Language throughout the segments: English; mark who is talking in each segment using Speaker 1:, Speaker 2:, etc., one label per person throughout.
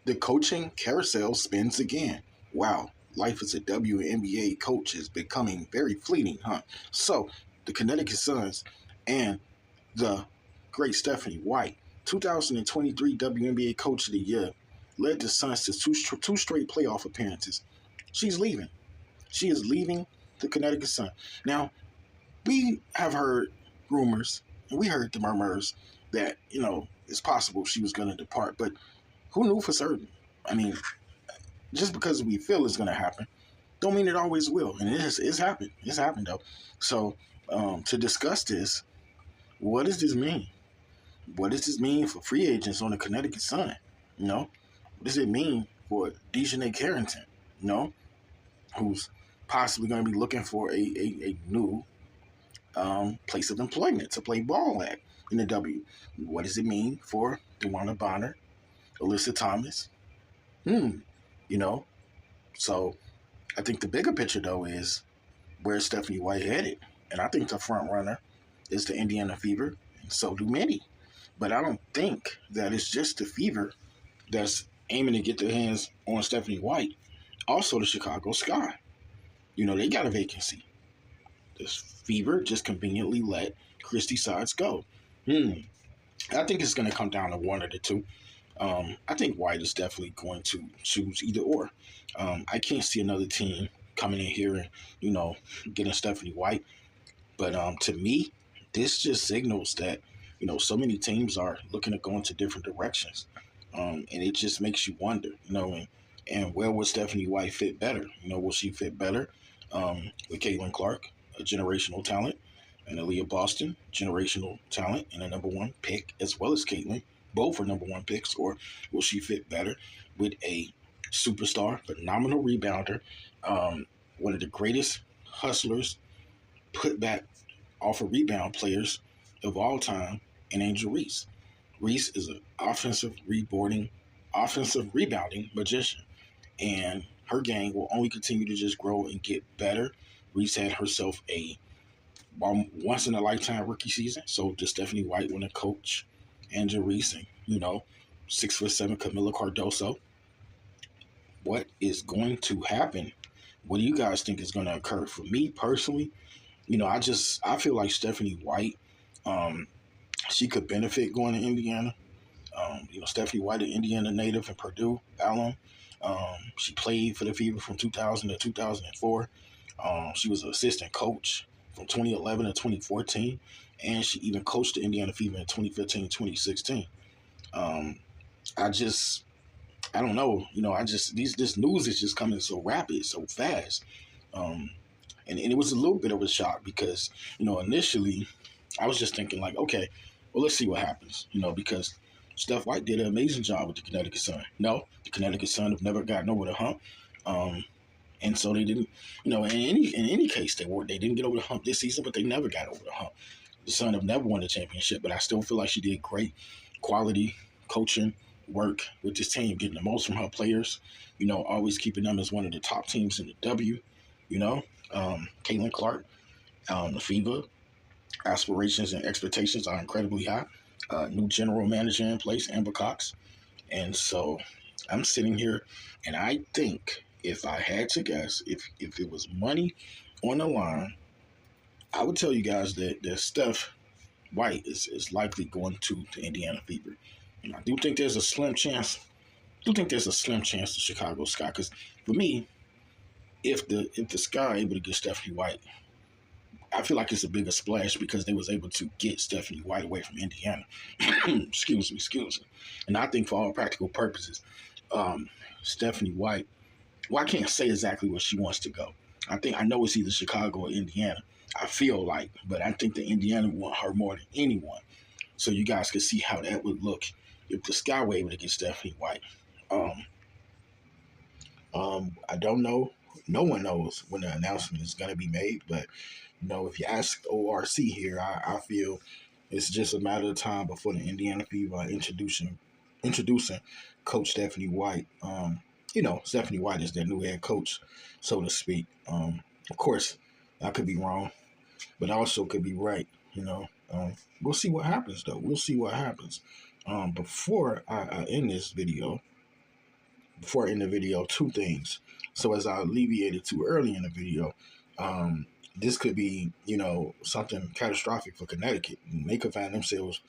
Speaker 1: The coaching carousel spins again. Wow, life as a WNBA coach is becoming very fleeting, huh? So, the Connecticut Suns and the great Stephanie White, 2023 WNBA Coach of the Year, led the Suns to two straight playoff appearances. She's leaving. She is leaving the Connecticut Sun. Now, we have heard rumors, and we heard the murmurs that, it's possible she was going to depart, but who knew for certain? I mean, just because we feel it's going to happen, don't mean it always will. And it's happened. It's happened, though. So, to discuss this, what does this mean? What does this mean for free agents on the Connecticut Sun? What does it mean for Dejanay Carrington, who's possibly going to be looking for a new place of employment to play ball at in the W? What does it mean for DeWanna Bonner, Alyssa Thomas? So I think the bigger picture, though, is where's Stephanie White headed? And I think the front runner is the Indiana Fever, and so do many. But I don't think that it's just the Fever that's aiming to get their hands on Stephanie White. Also, the Chicago Sky. They got a vacancy. This Fever just conveniently let Christy Sides go. I think it's going to come down to one of the two. I think White is definitely going to choose either or. I can't see another team coming in here and, getting Stephanie White. But to me, this just signals that, so many teams are looking at going to different directions. And it just makes you wonder, and where would Stephanie White fit better? Will she fit better with Caitlin Clark, a generational talent, and Aaliyah Boston, generational talent, and a number one pick, as well as Caitlin? Both are number one picks. Or will she fit better with a superstar, phenomenal rebounder, one of the greatest hustlers, put back off of rebound players of all time, and Angel Reese? Reese is an offensive rebounding magician, and her game will only continue to just grow and get better. Reese had herself a once in a lifetime rookie season, so does Stephanie White want to coach Angel Reese and 6'7" Camila Cardoso? What is going to happen? What do you guys think is going to occur? For me personally, I feel like Stephanie White, she could benefit going to Indiana. Stephanie White, an Indiana native and Purdue alum. She played for the Fever from 2000 to 2004. She was an assistant coach from 2011 to 2014, and she even coached the Indiana Fever in 2015 2016. I don't know. This news is just coming so rapid, so fast. And it was a little bit of a shock because, initially I was just thinking like, okay, well, let's see what happens, because Steph White did an amazing job with the Connecticut Sun. No, the Connecticut Sun have never gotten over the hump. And so they didn't, in any case, they didn't get over the hump this season, but they never got over the hump. The Sun have never won the championship, but I still feel like she did great quality coaching work with this team, getting the most from her players, always keeping them as one of the top teams in the W, Caitlin Clark, the Fever, aspirations and expectations are incredibly high. New general manager in place, Amber Cox. And so I'm sitting here, and I think if I had to guess, if it was money on the line, I would tell you guys that Steph White is likely going to the Indiana Fever. And I do think there's a slim chance. The Chicago Sky, because for me, if the Sky are able to get Stephanie White, I feel like it's a bigger splash because they was able to get Stephanie White away from Indiana. Excuse me. And I think for all practical purposes, Stephanie White, well, I can't say exactly where she wants to go. I know it's either Chicago or Indiana. I feel like, but I think the Indiana want her more than anyone. So you guys can see how that would look if the Sky were able to get Stephanie White. I don't know. No one knows when the announcement is going to be made, but if you ask ORC here, I feel it's just a matter of time before the Indiana Fever are introducing Coach Stephanie White. Stephanie White is their new head coach, so to speak. Of course, I could be wrong, but I also could be right. We'll see what happens, though. We'll see what happens. Before I end this video, before in the video, two things. So as I alleviated too early in the video, this could be, something catastrophic for Connecticut. And they could find themselves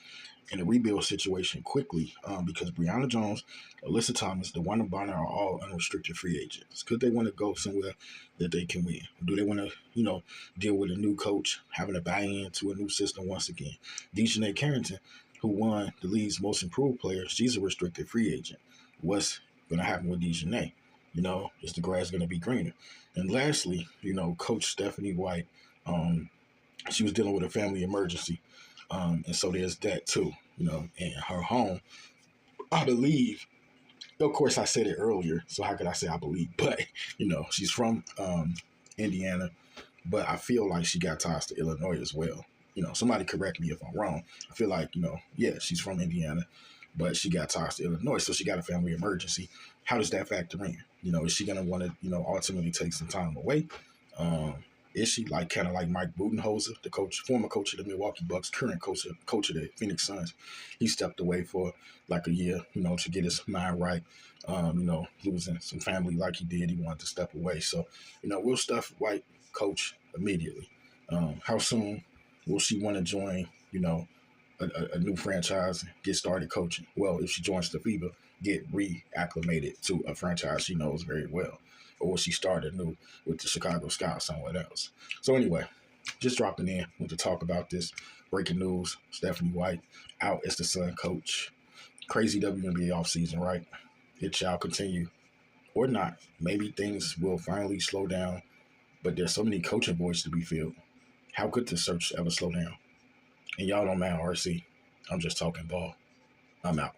Speaker 1: in a rebuild situation quickly because Brianna Jones, Alyssa Thomas, DeWanda Bonner are all unrestricted free agents. Could they want to go somewhere that they can win? Do they want to, deal with a new coach, having to buy into a new system once again? Dejanay Carrington, who won the league's most improved player, she's a restricted free agent. What's going to happen with Dejanay? Is the grass going to be greener? And lastly, Coach Stephanie White, she was dealing with a family emergency. And so there's that too, in her home. I believe, of course, I said it earlier, so how could I say I believe? But, she's from Indiana, but I feel like she got ties to Illinois as well. Somebody correct me if I'm wrong. I feel like, she's from Indiana, but she got ties to Illinois, so she got a family emergency. How does that factor in? Is she going to want to, ultimately take some time away? Is she kind of like Mike Budenholzer, the former coach of the Milwaukee Bucks, current coach of the Phoenix Suns? He stepped away for like a year, to get his mind right. Losing some family like he did, he wanted to step away. So, will Steph White coach immediately? How soon will she want to join, a new franchise and get started coaching? Well, if she joins the FIBA, get reacclimated to a franchise she knows very well. Or will she start anew with the Chicago Sky or somewhere else? So anyway, just dropping in. Want to talk about this breaking news. Stephanie White out as the Sun coach. Crazy WNBA offseason, right? It shall continue or not. Maybe things will finally slow down, but there's so many coaching voids to be filled. How could the search ever slow down? And y'all don't mind RC. I'm just talking ball. I'm out.